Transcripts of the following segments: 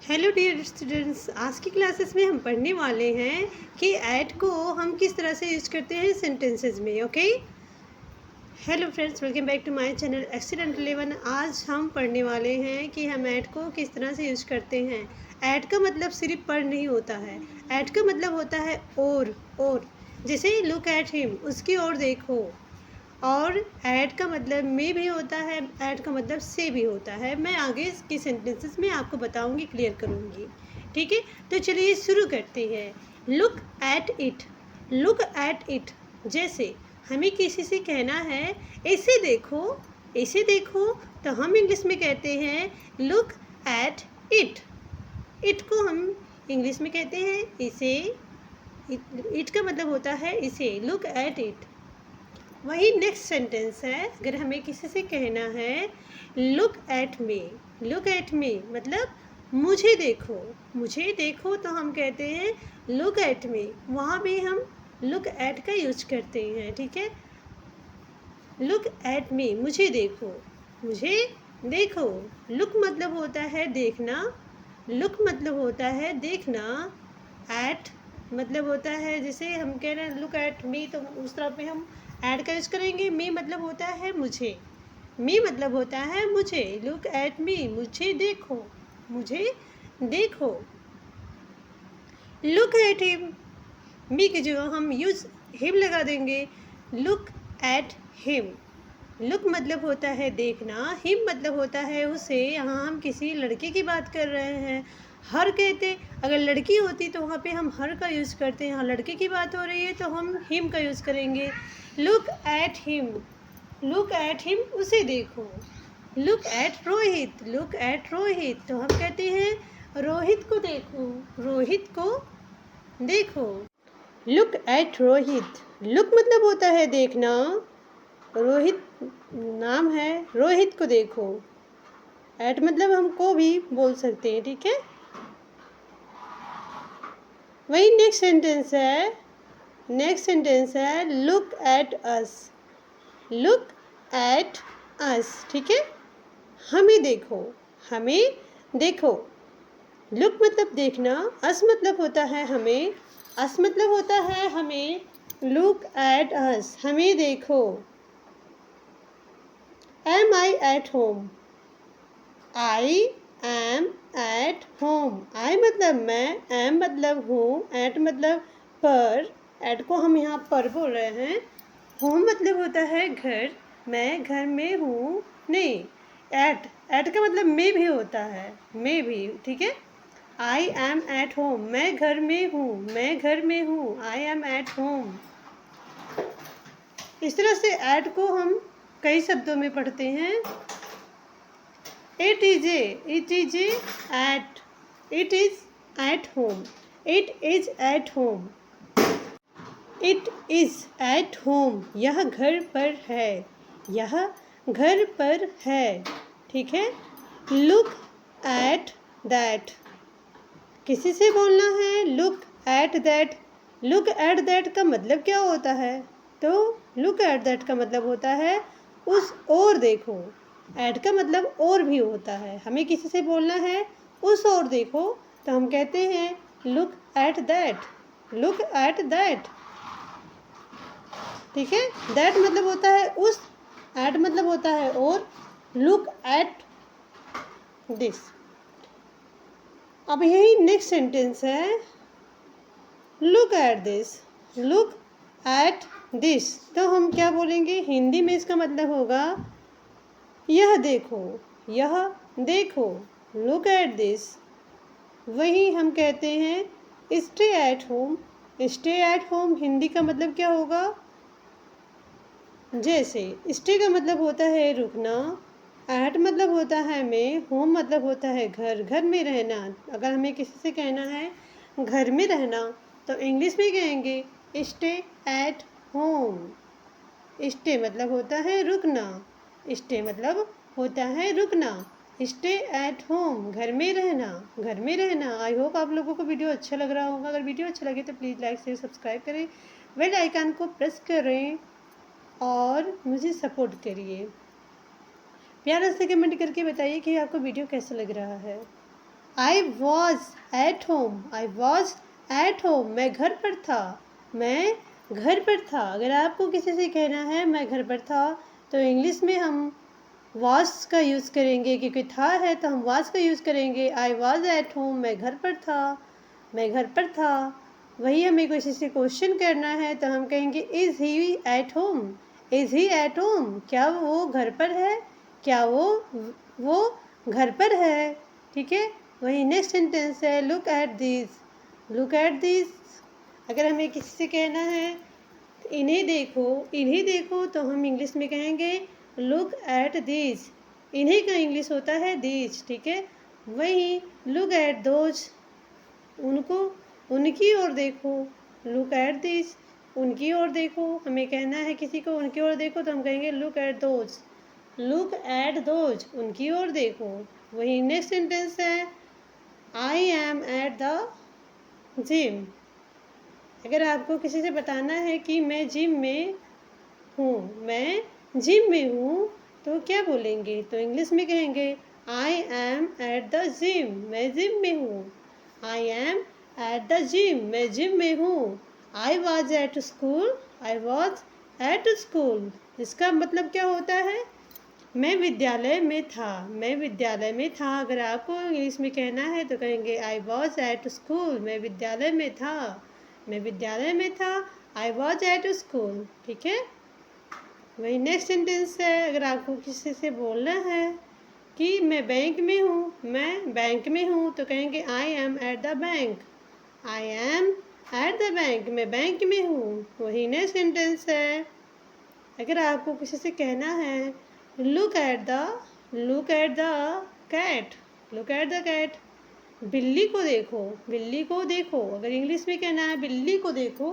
Hello dear students, आज की classes में हम पढ़ने वाले हैं कि ऐट को हम किस तरह से यूज करते हैं सेंटेंसेस में। Okay, hello friends, welcome back to my channel excellent 11। आज हम पढ़ने वाले हैं कि हम ऐट को किस तरह से यूज करते हैं। ऐट का मतलब सिर्फ पर नहीं होता है, ऐट का मतलब होता है और जैसे लुक एट हिम, उसकी ओर देखो। और ऐड का मतलब में भी होता है, ऐड का मतलब से भी होता है। मैं आगे इसकी सेंटेंसेस में आपको बताऊंगी, क्लियर करूंगी। ठीक है, तो चलिए शुरू करते हैं। Look at it, look at it. जैसे हमें किसी से कहना है इसे देखो, इसे देखो, तो हम इंग्लिश में कहते हैं लुक एट इट। इट को हम इंग्लिश में कहते हैं इसे। इट का मतलब होता है इसे, लुक एट इट। वही नेक्स्ट सेंटेंस है, अगर हमें किसी से कहना है look at me, look at me मतलब मुझे देखो, मुझे देखो, तो हम कहते हैं लुक एट मी। वहाँ भी हम लुक एट का यूज करते हैं। ठीक है, लुक एट मी, मुझे देखो, मुझे देखो। लुक मतलब होता है देखना, लुक मतलब होता है देखना। एट मतलब होता है, जैसे हम कह रहे हैं लुक एट मी, तो उस तरह पे हम ऐड का यूज करेंगे। मी मतलब होता है मुझे, मी मतलब होता है मुझे। लुक एट मी, मुझे देखो, मुझे देखो। लुक एट हिम, मी की जगह हम यूज हिम लगा देंगे। लुक एट हिम, लुक मतलब होता है देखना, हिम मतलब होता है उसे। यहाँ हम किसी लड़के की बात कर रहे हैं। हर कहते, अगर लड़की होती तो वहाँ पे हम हर का यूज़ करते हैं। यहाँ लड़के की बात हो रही है तो हम हिम का यूज़ करेंगे। Look at him, look at him, उसे देखो। Look eight Rohit, look at Rohit, तो हम कहते हैं रोहित को देखो, रोहित को देखो। लुक एट रोहित, लुक मतलब होता है देखना, रोहित नाम है, रोहित को देखो। एट मतलब हमको भी बोल सकते हैं। ठीक है, वही नेक्स्ट सेंटेंस है, नेक्स्ट सेंटेंस है look at us, look at us. ठीक है, हमें देखो, हमें देखो। लुक मतलब देखना, अस मतलब होता है हमें, अस मतलब होता है हमें। लुक एट अस, हमें देखो। Am I at home, I am at home. I मतलब मैं, एम मतलब हूँ, एट मतलब पर, एट को हम यहाँ पर बोल रहे हैं। होम मतलब होता है घर, मैं घर में हूँ। नहीं, एट, एट का मतलब में भी होता है, में भी। ठीक है, आई एम एट होम, मैं घर में हूँ, मैं घर में हूँ, आई एम एट होम। इस तरह से एट को हम कई शब्दों में पढ़ते हैं। It is at, it is at home, it is at home, it is at home, यह घर पर है, यह घर पर है। ठीक है, look at that, किसी से बोलना है look at that। look at that का मतलब क्या होता है, तो look at that का मतलब होता है उस ओर देखो। एट का मतलब और भी होता है, हमें किसी से बोलना है उस ओर देखो, तो हम कहते हैं look at that, look at that. ठीक है, दैट मतलब होता है उस, एट मतलब होता है और, लुक एट दिस। अब यही नेक्स्ट सेंटेंस है, look at this, look at this, तो हम क्या बोलेंगे हिंदी में, इसका मतलब होगा यह देखो, यह देखो। Look at this. वही हम कहते हैं stay at home, stay at home Hindi का मतलब क्या होगा, जैसे स्टे का मतलब होता है रुकना, एट मतलब होता है में, होम मतलब होता है घर, घर में रहना। अगर हमें किसी से कहना है घर में रहना, तो इंग्लिश में कहेंगे स्टे एट होम। स्टे मतलब होता है रुकना, स्टे मतलब होता है रुकना, स्टे एट होम घर में रहना, घर में रहना। आई होप आप लोगों को वीडियो अच्छा लग रहा होगा। अगर वीडियो अच्छा लगे तो प्लीज़ लाइक शेयर सब्सक्राइब करें, बेल आइकन को प्रेस करें और मुझे सपोर्ट करिए। प्यारा से कमेंट करके बताइए कि आपको वीडियो कैसा लग रहा है। I was at home, I was at home, मैं घर पर था, मैं घर पर था। अगर आपको किसी से कहना है मैं घर पर था, तो इंग्लिश में हम वॉज का यूज़ करेंगे, क्योंकि था है तो हम वॉज का यूज़ करेंगे। आई वॉज एट होम, मैं घर पर था, मैं घर पर था। वही हमें किसी से क्वेश्चन करना है तो हम कहेंगे is he at home, is he at home, क्या वो घर पर है, क्या वो घर पर है। ठीक है। वही नेक्स्ट सेंटेंस है look at this, look at this. अगर हमें किसी से कहना है इन्हें देखो, इन्हें देखो, तो हम इंग्लिश में कहेंगे लुक एट दिस। इन्हें का इंग्लिश होता है दिस। ठीक है। वही लुक एट दोज, उनको, उनकी ओर देखो, लुक एट दिस, उनकी ओर देखो। हमें कहना है किसी को उनकी ओर देखो तो हम कहेंगे look at those, look at those, उनकी ओर देखो। वही नेक्स्ट सेंटेंस है आई एम एट द जिम। अगर आपको किसी से बताना है कि मैं जिम में हूँ, मैं जिम में हूँ, तो क्या बोलेंगे? तो इंग्लिश में कहेंगे आई एम एट द जिम, मैं जिम में हूँ। आई एम एट द जिम, मैं जिम में हूँ। I was at school, I was at school. इसका मतलब क्या होता है? मैं विद्यालय में था, मैं विद्यालय में था। अगर आपको इंग्लिश में कहना है तो कहेंगे आई वॉज एट स्कूल, मैं विद्यालय में था, मैं विद्यालय में था। I was at school. ठीक है। वही नेक्स्ट सेंटेंस है अगर आपको किसी से बोलना है कि मैं बैंक में हूँ, मैं बैंक में हूँ, तो कहेंगे आई am at the bank, I am at the bank, मैं बैंक में हूँ। वही नेक्स्ट सेंटेंस है अगर आपको किसी से कहना है look at the cat, look at the cat, बिल्ली को देखो, बिल्ली को देखो। अगर इंग्लिश में कहना है बिल्ली को देखो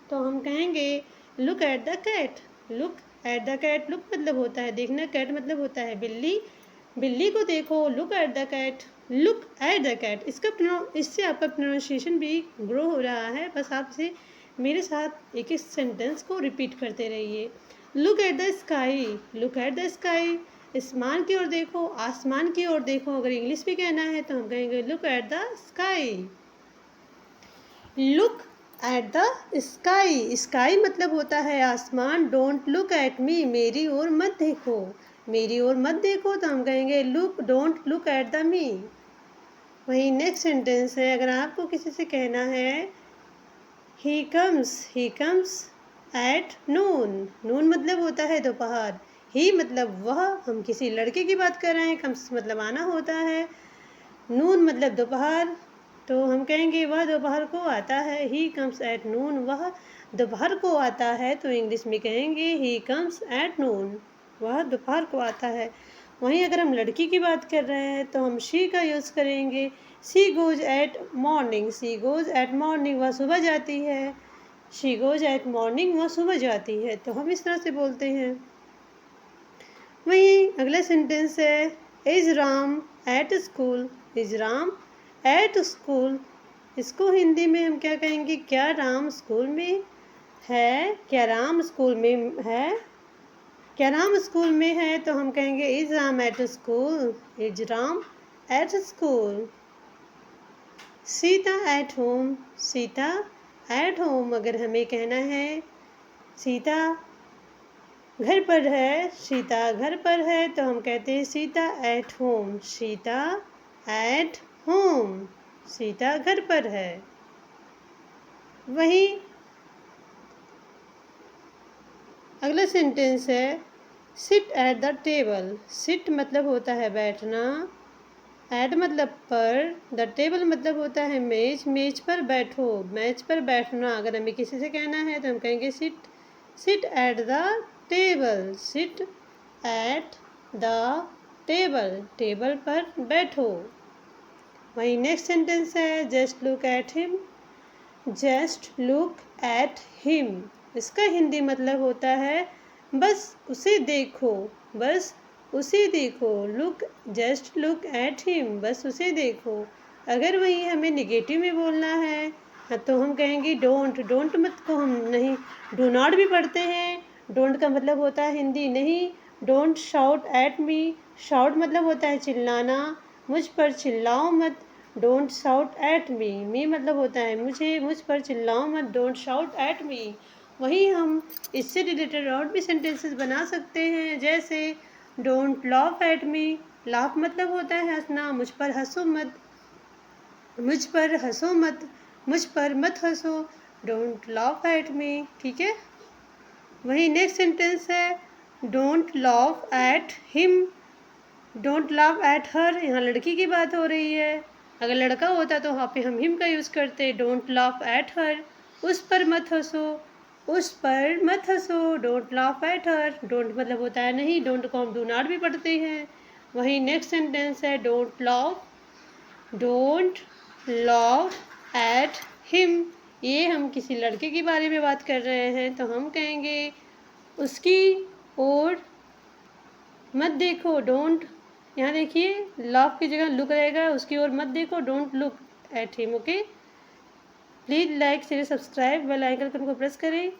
तो हम कहेंगे look at the cat, look at the cat. Look मतलब होता है देखना, कैट मतलब होता है बिल्ली, बिल्ली को देखो, look at the cat, look at the cat. इससे आपका प्रोनाउंसिएशन भी ग्रो हो रहा है। बस आप इसे मेरे साथ एक एक सेंटेंस को रिपीट करते रहिए। Look at the sky, look at the sky, आसमान की ओर देखो, आसमान की ओर देखो। अगर इंग्लिश में कहना है तो हम कहेंगे look at the sky, look at the sky. Sky मतलब होता है आसमान। डोंट लुक एट मी, मेरी ओर मत देखो, मेरी ओर मत देखो, तो हम कहेंगे look, don't look at the me. वही नेक्स्ट सेंटेंस है अगर आपको किसी से कहना है ही कम्स एट नून, नून मतलब होता है दोपहर, ही मतलब वह, हम किसी लड़के की बात कर रहे हैं, कम्स मतलब आना होता है, नून मतलब दोपहर, तो हम कहेंगे वह दोपहर को आता है, ही कम्स एट नून, वह दोपहर को आता है। तो इंग्लिश में कहेंगे ही कम्स एट नून, वह दोपहर को आता है। वहीं अगर हम लड़की की बात कर रहे हैं तो हम शी का यूज़ करेंगे। She goes eight morning, she goes eight morning, वह सुबह जाती है, शी गोज़ एट मॉर्निंग, वह सुबह जाती है। तो हम इस तरह से बोलते हैं। वहीं अगला सेंटेंस है is Ram at school, is Ram at school. इसको हिंदी में हम क्या कहेंगे? क्या राम स्कूल में है, क्या राम स्कूल में है, क्या राम स्कूल में है, तो हम कहेंगे is Ram at school, is Ram at school. Sita at home, Sita at home. अगर हमें कहना है सीता घर पर है, सीता घर पर है, तो हम कहते हैं Sita at home, Sita at home, Sita घर पर है। वहीं अगला सेंटेंस है sit at the table. Sit मतलब होता है बैठना, एट मतलब पर, द टेबल मतलब होता है मेज, मेज पर बैठो, मेज पर बैठना। अगर हमें किसी से कहना है तो हम कहेंगे seat at the table, seat at the table, table पर बैठो। वहीं नेक्स्ट सेंटेंस है just look at him, just look at him. इसका हिंदी मतलब होता है बस उसे देखो, बस उसे देखो, look, just look at him, बस उसे देखो। अगर वही हमें निगेटिव में बोलना है तो हम कहेंगे डोंट, डोंट मत को हम नहीं, डू नॉट भी पढ़ते हैं। डोंट का मतलब होता है हिंदी नहीं, don't shout at me, shout मतलब होता है चिल्लाना, मुझ पर चिल्लाओ मत, डोंट शाउट एट मी मतलब होता है मुझ पर चिल्लाओ मत, डोंट शाउट एट मी। वहीं हम इससे रिलेटेड और भी सेंटेंसेस बना सकते हैं, जैसे don't laugh at me, laugh मतलब होता है हंसना, मुझ पर हंसो मत, मुझ पर हंसो मत, मुझ पर मत हंसो, डोंट लाफ एट मी। ठीक है। वहीं नेक्स्ट सेंटेंस है don't laugh at him, don't laugh at her, यहाँ लड़की की बात हो रही है। अगर लड़का होता तो वहाँ पे हम हिम का यूज़ करते, डोंट लाफ एट हर, उस पर मत हंसो, उस पर मत हंसो, don't laugh at her. Don't मतलब होता है नहीं, डोंट को हम डू नॉट भी पढ़ते हैं। वहीं नेक्स्ट सेंटेंस है डोंट लाफ एट हिम, ये हम किसी लड़के के बारे में बात कर रहे हैं तो हम कहेंगे उसकी ओर मत देखो, डोंट, यहाँ देखिए लाफ की जगह लुक रहेगा, उसकी ओर मत देखो, don't look at him. Okay, please like share subscribe, bell icon को प्रेस करें।